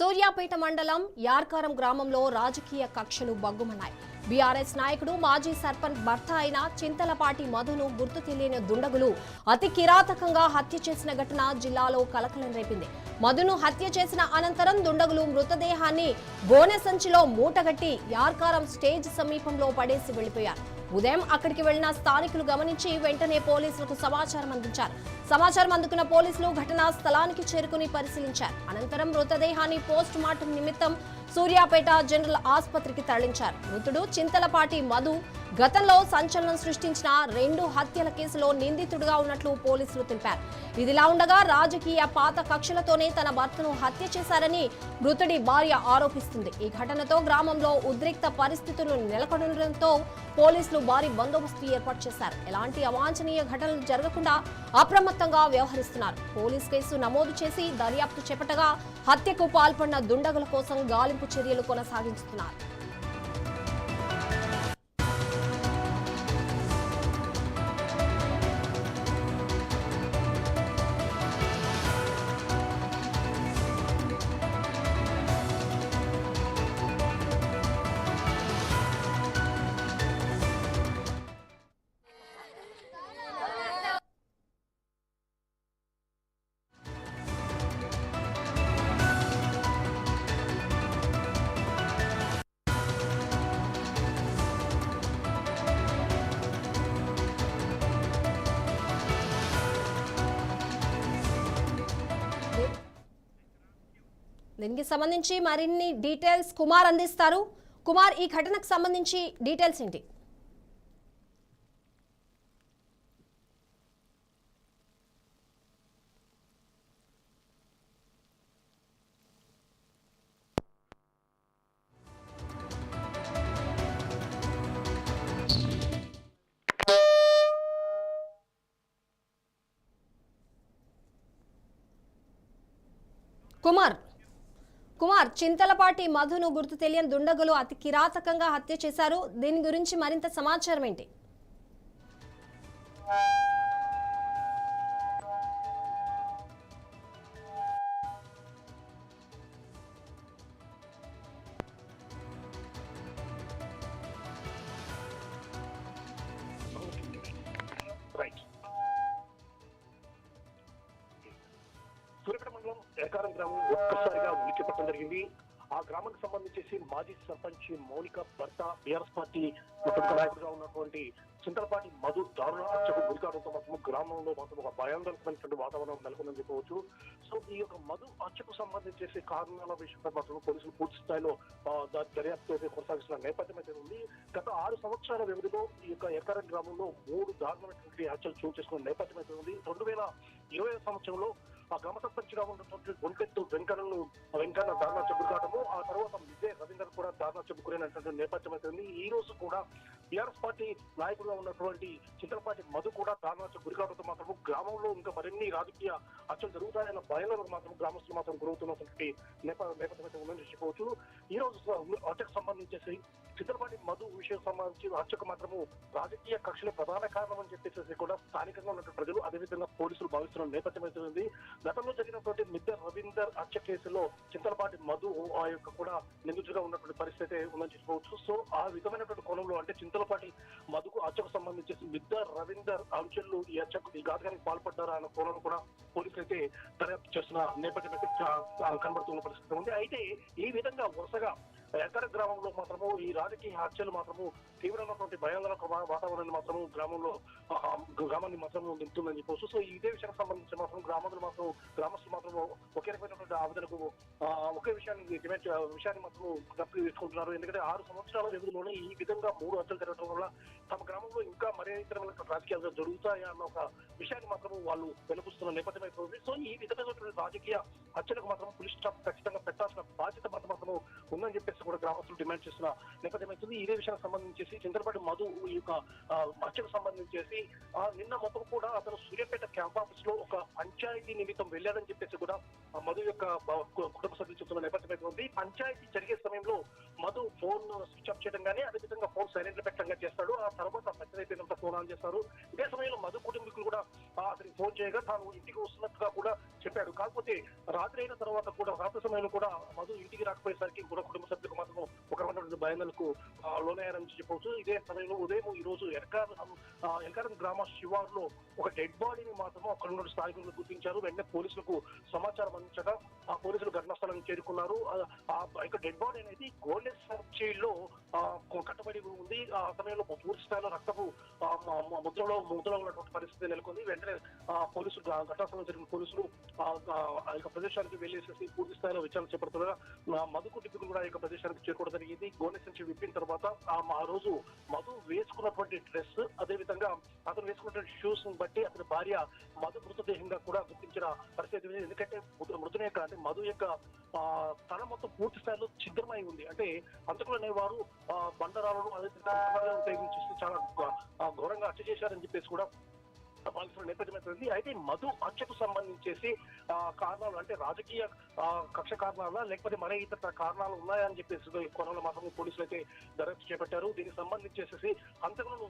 సూర్యాపేట మండలం యార్కారం గ్రామంలో రాజకీయ కక్షలు బగ్గుమన్నాయి. బీఆర్ఎస్ నాయకుడు మాజీ సర్పంచ్ భర్త అయిన చింతలపాటి మధును గుర్తు తెలియని దుండగులు అతి కిరాతకంగా హత్య చేసిన ఘటన జిల్లాలో కలకలం రేపింది. మధును హత్య చేసిన అనంతరం దుండగులు మృతదేహాన్ని గోనె సంచిలో మూటగట్టి యార్కారం స్టేజ్ సమీపంలో పడేసి వెళ్లిపోయారు. ఉదయం అక్కడికి వెళ్లిన స్థానికులు గమనించి వెంటనే పోలీసులకు సమాచారం అందించారు. సమాచారం అందుకున్న పోలీసులు ఘటనా స్థలానికి చేరుకుని పరిశీలించారు. అనంతరం మృతదేహాన్ని పోస్ట్ మార్టం నిమిత్తం సూర్యాపేట జనరల్ ఆసుపత్రికి తరలించారు. మృతుడు చింతలపాటి మధు గతంలో సంచలనం సృష్టించిన 2 హత్యల కేసులో నిందితుడిగా ఉన్నట్లు పోలీసులు తెలిపారు. ఇదిలా ఉండగా రాజకీయ పాత కక్షలతోనే తన భర్తను హత్య చేశారని మృతుడి భార్య ఆరోపిస్తుంది. ఈ ఘటనతో గ్రామంలో ఉద్రిక్త పరిస్థితులు నెలకొనడంతో పోలీసులు భారీ బందోబస్తు ఏర్పాటు చేశారు. ఎలాంటి అవాంఛనీయ ఘటనలు జరగకుండా అప్రమత్తంగా వ్యవహరిస్తున్నారు. పోలీస్ కేసు నమోదు చేసి దర్యాప్తు చేపట్టగా హత్యకు పాల్పడిన దుండగుల కోసం గాలింపు చర్యలు కొనసాగిస్తున్నారు. దీనికి సంబంధించి మరిన్ని డీటెయిల్స్ కుమార్ అందిస్తారు. కుమార్, ఈ ఘటనకు సంబంధించి డీటెయిల్స్ ఏంటి? కుమార్, చింతలపాటి మధును గుర్తు తెలియని దుండగులు అతి కిరాతకంగా హత్య చేశారు. దీని గురించి మరింత సమాచారం ఏంటి? సూర్యాపేట మండలం యార్కారం గ్రామం ఒక్కసారిగా ఉనికి పట్టడం జరిగింది. ఆ గ్రామానికి సంబంధించి మాజీ సర్పంచ్ మౌనిక భర్త బీఆర్ఎస్ పార్టీ ప్రముఖ నాయకుడిగా ఉన్నటువంటి చింతలపాటి మధు దారుణ హత్యకు గురికావడంతో మాత్రం గ్రామంలో మాత్రం ఒక భయాందోళనమైనటువంటి వాతావరణం నెలకొందని చెప్పవచ్చు. సో ఈ యొక్క మధు హత్యకు సంబంధించేసి కారణాల విషయంలో మాత్రం పోలీసులు పూర్తి స్థాయిలో దర్యాప్తు కొనసాగిస్తున్న నేపథ్యం అయితే ఉంది. గత 6 సంవత్సరాల వ్యవధిలో ఈ యొక్క యార్కారం గ్రామంలో 3 దారుణమైనటువంటి హత్యలు చోటు చేసుకున్న నేపథ్యం అయితే ఉంది. 2020 సంవత్సరంలో ఆ గ్రామ సర్పంచ్గా ఉన్నటువంటి గుంటెత్తు వెంకన్న దారుణ చెప్పుకోవడము, ఆ తర్వాత విజయ్ రవీందర్ కూడా దారుణ చెప్పుకునేటువంటి నేపథ్యం అయితే ఉంది. ఈ రోజు కూడా టీఆర్ఎస్ పార్టీ నాయకుడుగా ఉన్నటువంటి చింతలపాటి మధు కూడా దారుణ గురికావడంతో మాత్రం గ్రామంలో ఇంకా మరిన్ని రాజకీయ హత్యలు జరుగుతాయన్న భయంలో మాత్రం గ్రామస్తులు మాత్రం గురవుతున్నటువంటి నేపథ్యం అయితే ఉందని చెప్పవచ్చు. ఈ రోజు హత్యకు సంబంధించేసి చింతలపాటి మధు విషయం సంబంధించి హత్యకు మాత్రము రాజకీయ కక్షలే ప్రధాన కారణం అని చెప్పేసి కూడా స్థానికంగా ఉన్నటువంటి ప్రజలు అదేవిధంగా పోలీసులు భావిస్తున్న నేపథ్యం అయితే ఉంది. గతంలో జరిగినటువంటి మిద్దర్ రవీందర్ హత్య కేసులో చింతలపాటి మధు ఆ యొక్క కూడా నిందితుడిగా ఉన్నటువంటి పరిస్థితి ఉందని చెప్పవచ్చు. సో ఆ విధమైనటువంటి కోణంలో అంటే చింతలపాటి మధుకు హత్యకు సంబంధించి మిద్దర్ రవీందర్ అంచెలు ఈ ఘాతకానికి పాల్పడ్డారా అన్న కోణంలో కూడా పోలీసులు అయితే దర్యాప్తు చేస్తున్న నేపథ్యం అయితే కనబడుతున్న పరిస్థితి ఉంది. అయితే ఈ విధంగా వరుసగా యార్కారం గ్రామంలో మాత్రము ఈ రాజకీయ హత్యలు మాత్రము తీవ్రమైనటువంటి భయాందోళన వాతావరణాన్ని మాత్రము గ్రామాన్ని మాత్రము నింపుతుందని చెప్పవచ్చు. సో ఇదే విషయానికి సంబంధించి మాత్రం గ్రామస్తులు మాత్రం ఒకే రకమైనటువంటి ఆవేదనకు ఒకే విషయాన్ని మాత్రం డబ్బులు తీసుకుంటున్నారు. ఎందుకంటే 6 సంవత్సరాల వ్యవధిలోనే ఈ విధంగా 3 హత్యలు జరగడం వల్ల తమ గ్రామంలో ఇంకా మరే ఇతరమైనటువంటి రాజకీయాలు జరుగుతాయా అన్న ఒక విషయాన్ని మాత్రం వాళ్ళు వెలుపుస్తున్న నేపథ్యం అయిపోయింది. సో ఈ విధమైనటువంటి రాజకీయ హత్యలకు మాత్రం పులి స్టాప్ ఖచ్చితంగా పెట్టాల్సిన బాధ్యత మాత్రం ఉందని చెప్పేసి చెప్పేసి కూడా గ్రామస్తులు డిమాండ్ చేస్తున్న నేపథ్యం అవుతుంది. ఇదే విషయానికి సంబంధించేసి చింతలపాటి మధు ఈ యొక్క హత్యకు సంబంధించేసి నిన్న మొత్తం కూడా అతను సూర్యాపేట క్యాంప్ ఆఫీస్ లో ఒక పంచాయతీ నిమిత్తం వెళ్ళాడని చెప్పేసి కూడా మధు యొక్క కుటుంబ సభ్యులు చెప్తున్న నేపథ్యం అవుతుంది. పంచాయతీ జరిగే సమయంలో మధు ఫోన్ స్విచ్ ఆఫ్ చేయడం కానీ అదేవిధంగా ఫోన్ సైలెంట్ లో పెట్టడం చేస్తాడు. ఆ తర్వాత పంచాయతీ అయిపోయినంత ఫోన్ ఆన్ చేస్తారు. ఇదే సమయంలో మధు కుటుంబీకులు కూడా అతనికి ఫోన్ చేయగా తాను ఇంటికి వస్తున్నట్టుగా కూడా చెప్పాడు. కాకపోతే రాత్రి అయిన తర్వాత కూడా రాత్రి సమయంలో కూడా మధు ఇంటికి రాకపోయేసరికి కూడా కుటుంబ సభ్యులకు మాత్రం ఒక రకమైన భయాందోళనకు లోనయ్యారని చెప్పవచ్చు. ఇదే సమయంలో ఉదయం ఈ రోజు ఎల్కారం గ్రామ శివారులో ఒక డెడ్ బాడీని మాత్రం అక్కడ ఉన్న స్థానికులు గుర్తించారు. వెంటనే పోలీసులకు సమాచారం అందించగా ఆ పోలీసులు ఘటనాస్థలానికి చేరుకున్నారు. ఆ యొక్క డెడ్ బాడీ అనేది గోల్డెన్ సర్కిల్లో కట్టబడి ఉంది. ఆ సమయంలో పూర్తి స్థాయిలో రక్తపు ముద్రలో ఉన్నటువంటి పరిస్థితి నెలకొంది. వెంటనే పోలీసులు ఘటనాస్థలం జరిగిన పోలీసులు ఆ యొక్క ప్రదేశానికి వెళ్లేసేసి పూర్తి స్థాయిలో విచారణ చేపడుతున్నారు. మధు కుటుంబీకులు కూడా ఈ యొక్క ప్రదేశానికి చేరుకోవడం జరిగింది. గోనె సంచి విప్పిన తర్వాత ఆ రోజు మధు వేసుకున్నటువంటి డ్రెస్ అదేవిధంగా అతను వేసుకున్నటువంటి షూస్ బట్టి అతని భార్య మధు మృతదేహంగా కూడా గుర్తించిన పరిస్థితి. ఎందుకంటే మృతుని యొక్క అంటే మధు యొక్క తల మొత్తం పూర్తి స్థాయిలో ఛిద్రమై ఉంది. అంటే హంతకులు అనేవారు బండరాలను అదేవిధంగా ఉపయోగించి చాలా ఘోరంగా హత్య చేశారని చెప్పేసి కూడా భావిస్తున్న నేపథ్యం. అయితే మధు హత్యకు సంబంధించేసి కారణాలు అంటే రాజకీయ కక్ష కారణాలా లేకపోతే మరే ఇతర కారణాలు ఉన్నాయా అని చెప్పేసి కోణంలో మాత్రమే పోలీసులు అయితే దర్యాప్తు చేపట్టారు. దీనికి సంబంధించేసి హంతకులను